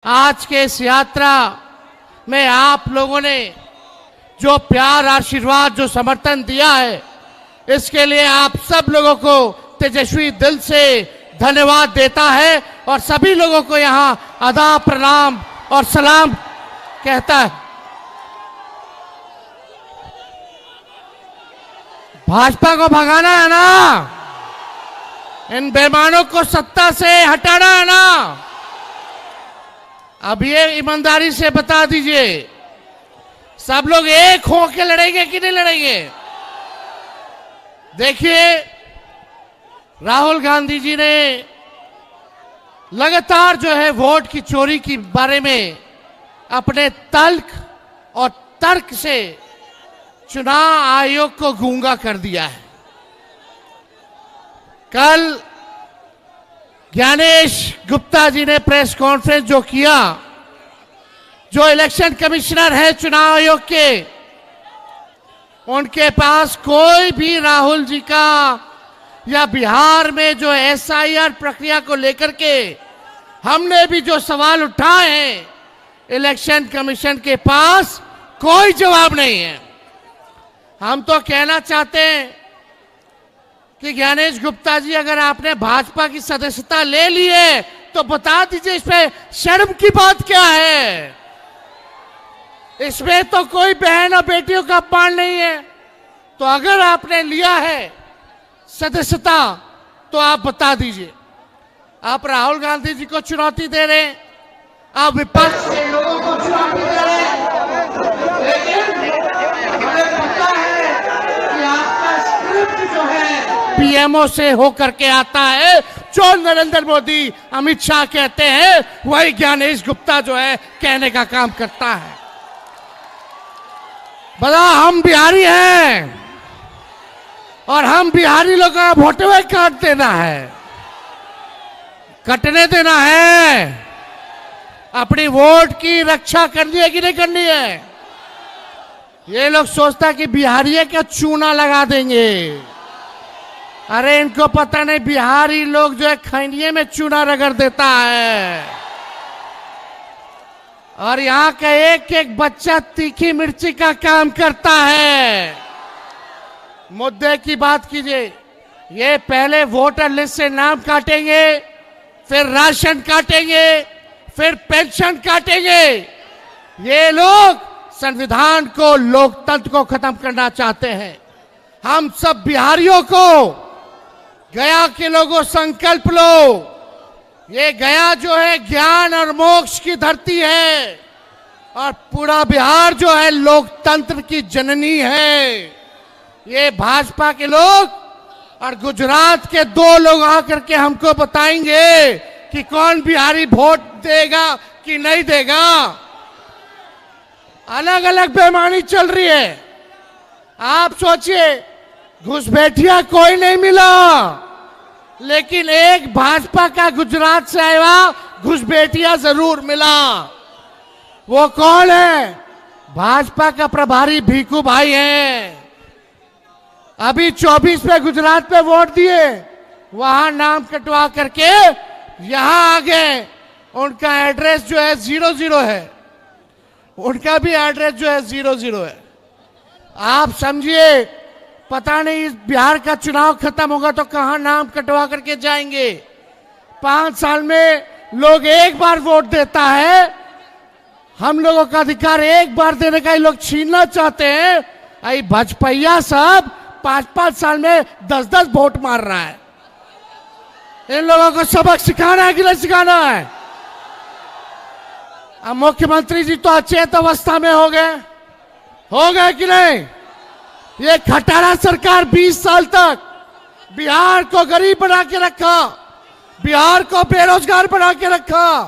आज के इस यात्रा में आप लोगों ने जो प्यार, आशीर्वाद, जो समर्थन दिया है, इसके लिए आप सब लोगों को तेजस्वी दिल से धन्यवाद देता है और सभी लोगों को यहां आदाब, प्रणाम और सलाम कहता है। भाजपा को भगाना है ना, इन बेईमानों को सत्ता से हटाना है ना। अब ये ईमानदारी से बता दीजिए, सब लोग एक होकर लड़ेंगे कि नहीं लड़ेंगे? देखिए, राहुल गांधी जी ने लगातार जो है वोट की चोरी के बारे में अपने तल्ख और तर्क से चुनाव आयोग को गूंगा कर दिया है। कल ज्ञानेश गुप्ता जी ने प्रेस कॉन्फ्रेंस जो किया, जो इलेक्शन कमिश्नर है चुनाव आयोग के, उनके पास कोई भी राहुल जी का या बिहार में जो एसआईआर प्रक्रिया को लेकर के हमने भी जो सवाल उठाए हैं, इलेक्शन कमीशन के पास कोई जवाब नहीं है। हम तो कहना चाहते हैं कि ज्ञानेश गुप्ता जी, अगर आपने भाजपा की सदस्यता ले ली है तो बता दीजिए इसमें शर्म की बात क्या है? इसमें तो कोई बहन और बेटियों का अपमान नहीं है। तो अगर आपने लिया है सदस्यता तो आप बता दीजिए। आप राहुल गांधी जी को चुनौती दे रहे हैं, आप विपक्ष के लोगों को चुनौती दे रहे हैं, लेकिन हमें पता है कि आपका स्क्रिप्ट जो है पीएमओ से होकर के आता है। जो नरेंद्र मोदी, अमित शाह कहते हैं, वही ज्ञानेश गुप्ता जो है कहने का काम करता है। बड़ा हम बिहारी हैं और हम बिहारी लोगों का वोटवे काट देना है, कटने देना है। अपनी वोट की रक्षा करनी है कि नहीं करनी है? ये लोग सोचता कि बिहारी का चूना लगा देंगे। अरे इनको पता नहीं, बिहारी लोग जो है खैनिये में चूना रगड़ देता है और यहाँ का एक एक बच्चा तीखी मिर्ची का काम करता है। मुद्दे की बात कीजिए। ये पहले वोटर लिस्ट से नाम काटेंगे, फिर राशन काटेंगे, फिर पेंशन काटेंगे। ये लोग संविधान को, लोकतंत्र को खत्म करना चाहते हैं। हम सब बिहारियों को, गया के लोगों, संकल्प लो। ये गया जो है ज्ञान और मोक्ष की धरती है और पूरा बिहार जो है लोकतंत्र की जननी है। ये भाजपा के लोग और गुजरात के दो लोग आकर के हमको बताएंगे कि कौन बिहारी वोट देगा कि नहीं देगा। अलग अलग बेईमानी चल रही है। आप सोचिए, घुसपैठिया कोई नहीं मिला, लेकिन एक भाजपा का गुजरात से आया घुसपैठिया जरूर मिला। वो कौन है? भाजपा का प्रभारी भीखू भाई हैं। अभी 24 पे गुजरात पे वोट दिए, वहां नाम कटवा करके यहां आ गए। उनका एड्रेस जो है 00 है, उनका भी एड्रेस जो है 00 है। आप समझिए, पता नहीं इस बिहार का चुनाव खत्म होगा तो कहां नाम कटवा करके जाएंगे। 5 साल में लोग एक बार वोट देता है। हम लोगों का अधिकार एक बार देने का ये लोग छीनना चाहते हैं। आई भाजपा सब 5-5 साल में 10-10 वोट मार रहा है। इन लोगों को सबक सिखाना है कि नहीं सिखाना है? अब मुख्यमंत्री जी तो अचेत अवस्था में हो गए कि नहीं? ये खटारा सरकार 20 साल तक बिहार को गरीब बना के रखा, बिहार को बेरोजगार बना के रखा।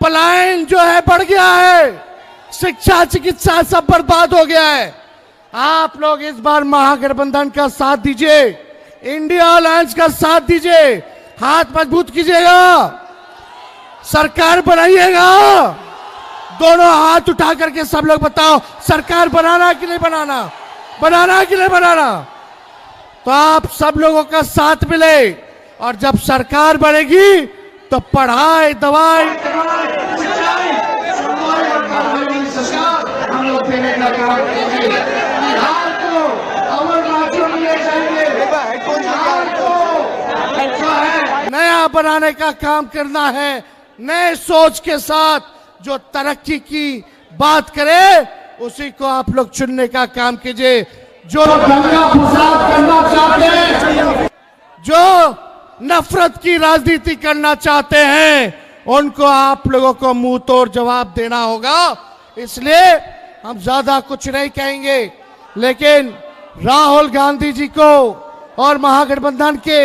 पलायन जो है बढ़ गया है, शिक्षा, चिकित्सा सब बर्बाद हो गया है। आप लोग इस बार महागठबंधन का साथ दीजिए, इंडिया अलायंस का साथ दीजिए, हाथ मजबूत कीजिएगा, सरकार बनाइएगा। दोनों हाथ उठा करके सब लोग बताओ, सरकार बनाना कि नहीं बनाना, बनाना कि नहीं बनाना? तो आप सब लोगों का साथ मिले और जब सरकार बनेगी तो पढ़ाई, दवाई, वोट देने का काम कीजिए। बिहार को अमर राज्य में ले जाइए। बिहार को जो है नया बनाने का काम करना है। नए सोच के साथ जो तरक्की की बात करे उसी को आप लोग चुनने का काम कीजिए। जो दंगा फसाद करना चाहते हैं, जो नफरत की राजनीति करना चाहते हैं, उनको आप लोगों को मुंह तोड़ जवाब देना होगा। इसलिए हम ज्यादा कुछ नहीं कहेंगे, लेकिन राहुल गांधी जी को और महागठबंधन के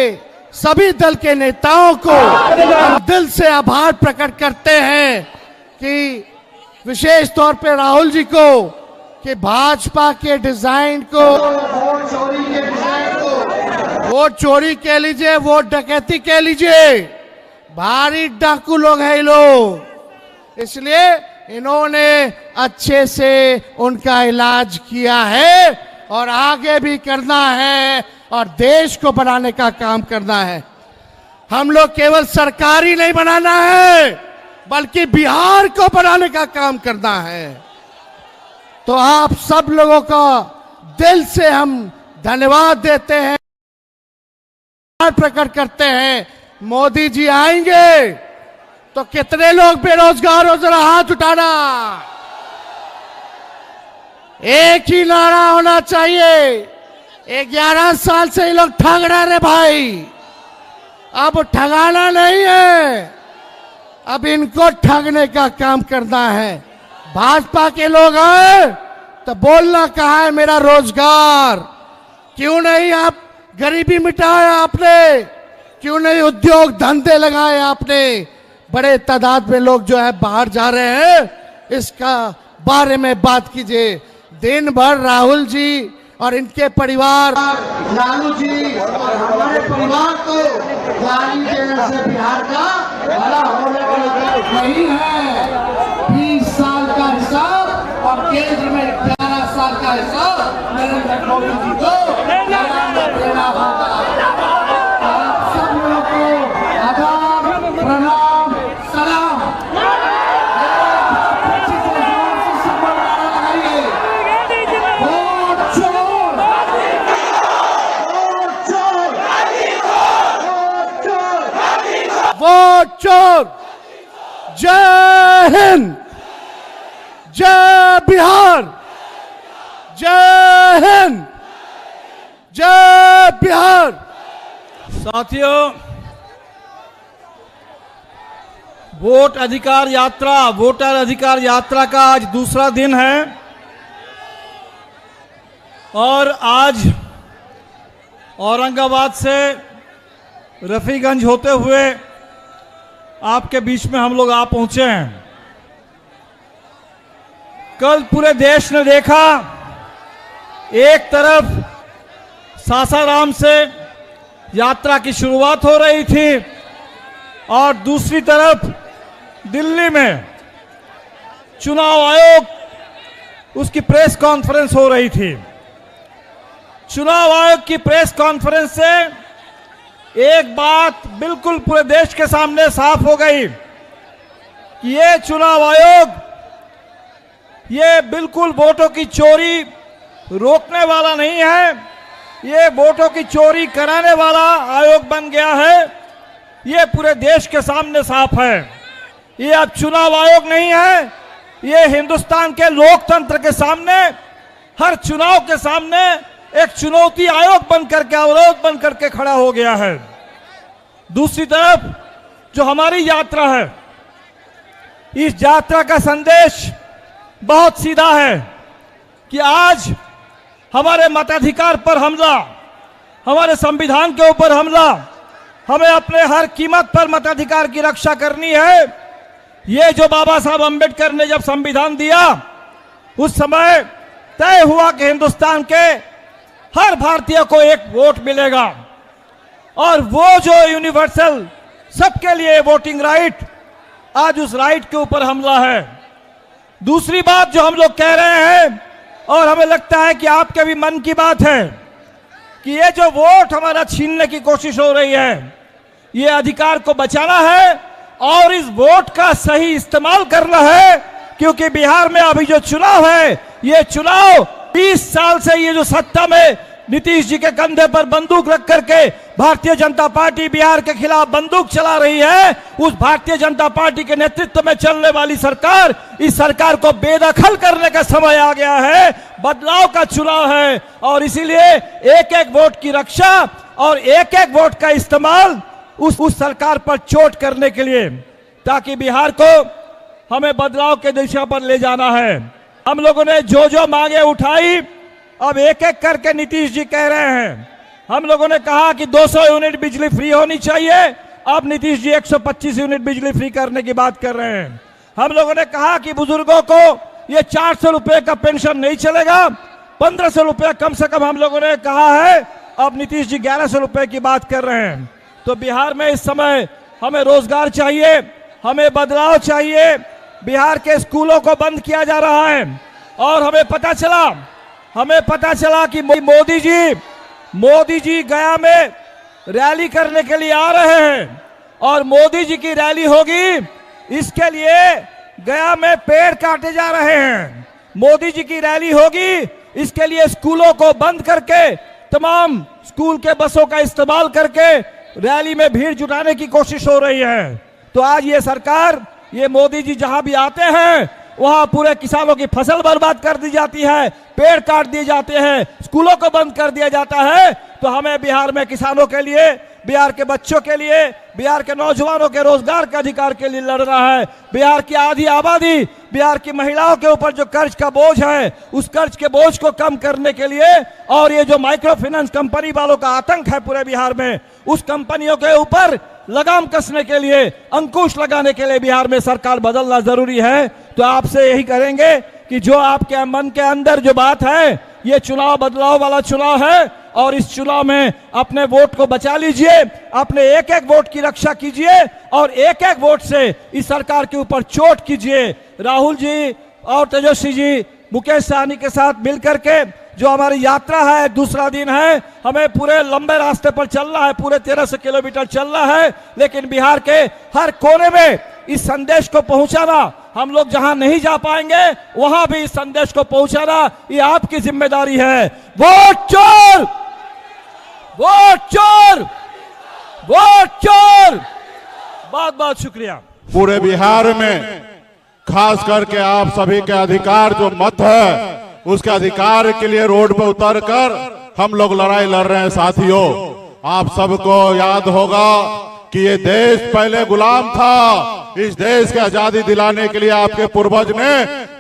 सभी दल के नेताओं को हम दिल से आभार प्रकट करते हैं कि विशेष तौर पे राहुल जी को कि भाजपा के डिजाइन को, वोट चोरी कह लीजिए, वोट डकैती कह लीजिए, भारी डाकू लोग हैं ये लोग। इसलिए इन्होंने अच्छे से उनका इलाज किया है और आगे भी करना है और देश को बनाने का काम करना है। हम लोग केवल सरकार ही नहीं बनाना है, बल्कि बिहार को बनाने का काम करना है। तो आप सब लोगों का दिल से हम धन्यवाद देते हैं, प्रकट करते हैं। मोदी जी आएंगे तो कितने लोग बेरोजगार हो, जरा हाथ उठाना। एक ही नारा होना चाहिए। 11 साल से ये लोग ठग रहे भाई, अब ठगाना नहीं है, अब इनको ठगने का काम करना है। भाजपा के लोग आए तो बोलना कहा है मेरा रोजगार, क्यों नहीं आप गरीबी मिटाए आपने, क्यों नहीं उद्योग धंधे लगाए आपने। बड़े तादाद में लोग जो है बाहर जा रहे हैं, इसका बारे में बात कीजिए। दिन भर राहुल जी और इनके परिवार, लालू जी और हमारे परिवार को गाली देने से बिहार का भला होने वाला नहीं है। 20 साल का हिसाब और केंद्र में 11 साल का हिसाब नरेंद्र मोदी जी को देना होगा। आप सब लोगों को आदाब, प्रणाम, सलाम। वोट चोर। जय हिंद, जय बिहार, जय हिंद, जय बिहार। साथियों, वोट अधिकार यात्रा, वोटर अधिकार यात्रा का आज दूसरा दिन है और आज औरंगाबाद से रफीगंज होते हुए आपके बीच में हम लोग आ पहुंचे हैं। कल पूरे देश ने देखा, एक तरफ सासाराम से यात्रा की शुरुआत हो रही थी और दूसरी तरफ दिल्ली में चुनाव आयोग उसकी प्रेस कॉन्फ्रेंस हो रही थी। चुनाव आयोग की प्रेस कॉन्फ्रेंस से एक बात बिल्कुल पूरे देश के सामने साफ हो गई कि ये चुनाव आयोग ये बिल्कुल वोटों की चोरी रोकने वाला नहीं है, ये वोटों की चोरी कराने वाला आयोग बन गया है। ये पूरे देश के सामने साफ है। ये अब चुनाव आयोग नहीं है, ये हिंदुस्तान के लोकतंत्र के सामने, हर चुनाव के सामने एक चुनौती आयोग बनकर के, अवरोध बनकर के खड़ा हो गया है। दूसरी तरफ जो हमारी यात्रा है, इस यात्रा का संदेश बहुत सीधा है कि आज हमारे मताधिकार पर हमला, हमारे संविधान के ऊपर हमला, हमें अपने हर कीमत पर मताधिकार की रक्षा करनी है। ये जो बाबा साहब अंबेडकर ने जब संविधान दिया, उस समय तय हुआ कि हिंदुस्तान के हर भारतीय को एक वोट मिलेगा और वो जो यूनिवर्सल सबके लिए वोटिंग राइट, आज उस राइट के ऊपर हमला है। दूसरी बात जो हम लोग कह रहे हैं और हमें लगता है कि आपके भी मन की बात है कि ये जो वोट हमारा छीनने की कोशिश हो रही है, ये अधिकार को बचाना है और इस वोट का सही इस्तेमाल करना है क्योंकि बिहार में अभी जो चुनाव है, ये चुनाव 20 साल से ये जो सत्ता में नीतीश जी के कंधे पर बंदूक रख करके भारतीय जनता पार्टी बिहार के खिलाफ बंदूक चला रही है, उस भारतीय जनता पार्टी के नेतृत्व में चलने वाली सरकार, इस सरकार को बेदखल करने का समय आ गया है। बदलाव का चुनाव है और इसीलिए एक एक वोट की रक्षा और एक एक वोट का इस्तेमाल उस सरकार पर चोट करने के लिए, ताकि बिहार को हमें बदलाव के दिशा पर ले जाना है। हम लोगों ने जो जो मांगे उठाई, अब एक एक करके नीतीश जी कह रहे हैं। हम लोगों ने कहा कि 200 यूनिट बिजली फ्री होनी चाहिए, अब नीतीश जी 125 यूनिट बिजली फ्री करने की बात कर रहे हैं। हम लोगों ने कहा कि बुजुर्गों को ये 400 रुपए का पेंशन नहीं चलेगा, 1500 रुपए कम से कम हम लोगों ने कहा है, अब नीतीश जी 1100 रुपए की बात कर रहे हैं। तो बिहार में इस समय हमें रोजगार चाहिए, हमें बदलाव चाहिए। बिहार के स्कूलों को बंद किया जा रहा है और हमें पता चला कि मोदी जी गया में रैली करने के लिए आ रहे हैं और मोदी जी की रैली होगी, इसके लिए गया में पेड़ काटे जा रहे हैं। मोदी जी की रैली होगी, इसके लिए स्कूलों को बंद करके तमाम स्कूल के बसों का इस्तेमाल करके रैली में भीड़ जुटाने की कोशिश हो रही है। तो आज ये सरकार, ये मोदी जी जहां भी आते हैं वहां पूरे किसानों की फसल बर्बाद कर दी जाती है, पेड़ काट दिए जाते हैं, स्कूलों को बंद कर दिया जाता है। तो हमें बिहार में किसानों के लिए, बिहार के बच्चों के लिए, बिहार के नौजवानों के रोजगार के अधिकार के लिए लड़ना है। बिहार की आधी आबादी, बिहार की महिलाओं के ऊपर जो कर्ज का बोझ है, उस कर्ज के बोझ को कम करने के लिए और ये जो माइक्रो फाइनेंस कंपनी वालों का आतंक है पूरे बिहार में, उस कंपनियों के ऊपर लगाम कसने के लिए, अंकुश लगाने के लिए बिहार में सरकार बदलना जरूरी है। तो आपसे यही करेंगे कि जो आपके मन के अंदर जो बात है, ये चुनाव बदलाव वाला चुनाव है और इस चुनाव में अपने वोट को बचा लीजिए, अपने एक एक वोट की रक्षा कीजिए और एक एक वोट से इस सरकार के ऊपर चोट कीजिए। राहुल जी और तेजस्वी जी मुकेश सहनी के साथ मिलकर के जो हमारी यात्रा है, दूसरा दिन है, हमें पूरे लंबे रास्ते पर चलना है, पूरे 1300 किलोमीटर चलना है, लेकिन बिहार के हर कोने में इस संदेश को पहुंचाना, हम लोग जहां नहीं जा पाएंगे वहां भी इस संदेश को पहुंचाना, ये आपकी जिम्मेदारी है। वोट चोर, वोट चोर, वोट चोर। बहुत बहुत शुक्रिया। पूरे बिहार में खास करके आप सभी के अधिकार जो मत है, उसके अधिकार के लिए रोड पर उतरकर हम लोग लड़ाई लड़ रहे हैं। साथियों, आप सबको याद होगा कि ये देश पहले गुलाम था। इस देश के आजादी दिलाने के लिए आपके पूर्वज ने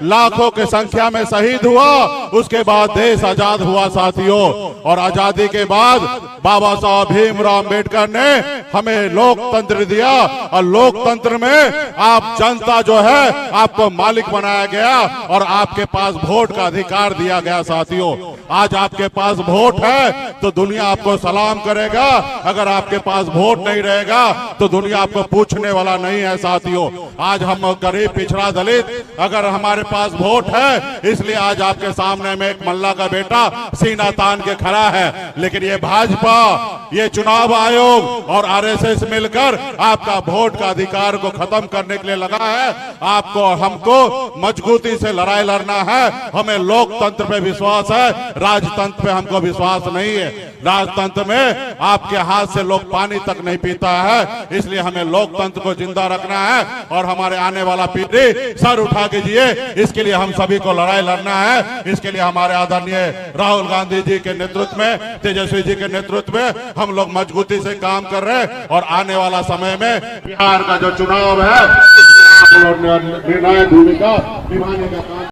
लाखों की संख्या में शहीद हुआ, उसके बाद देश आजाद हुआ साथियों। और आजादी के बाद बाबा साहब भीमराव अम्बेडकर ने हमें लोकतंत्र दिया और लोकतंत्र में आप जनता जो है आपको मालिक बनाया गया और आपके पास वोट का अधिकार दिया गया साथियों। आज आपके पास वोट है तो दुनिया आपको सलाम करेगा, अगर आपके पास वोट नहीं रहेगा तो दुनिया आपको पूछने वाला नहीं है साथियों। आज हम गरीब पिछड़ा दलित, अगर हमारे पास वोट है, इसलिए आज आपके सामने में एक मल्ला का बेटा सीना तान के खड़ा है। लेकिन ये भाजपा, ये चुनाव आयोग और आरएसएस मिलकर आपका वोट का अधिकार को खत्म करने के लिए लगा है। आपको हमको मजबूती से लड़ाई लड़ना है। हमें लोकतंत्र पे विश्वास है, राजतंत्र पे हमको विश्वास नहीं है। राजतंत्र में आपके हाथ से लोग पानी तक नहीं पीता है, इसलिए हमें लोकतंत्र को जिंदा रखना है और हमारे आने वाला पीढ़ी सर उठा के जिए, इसके लिए हम सभी को लड़ाई लड़ना है। इसके लिए हमारे आदरणीय राहुल गांधी जी के नेतृत्व में, तेजस्वी जी के नेतृत्व में हम लोग मजबूती से काम कर रहे हैं और आने वाला समय में बिहार का जो चुनाव है, निर्णायक भूमिका निभाने का काम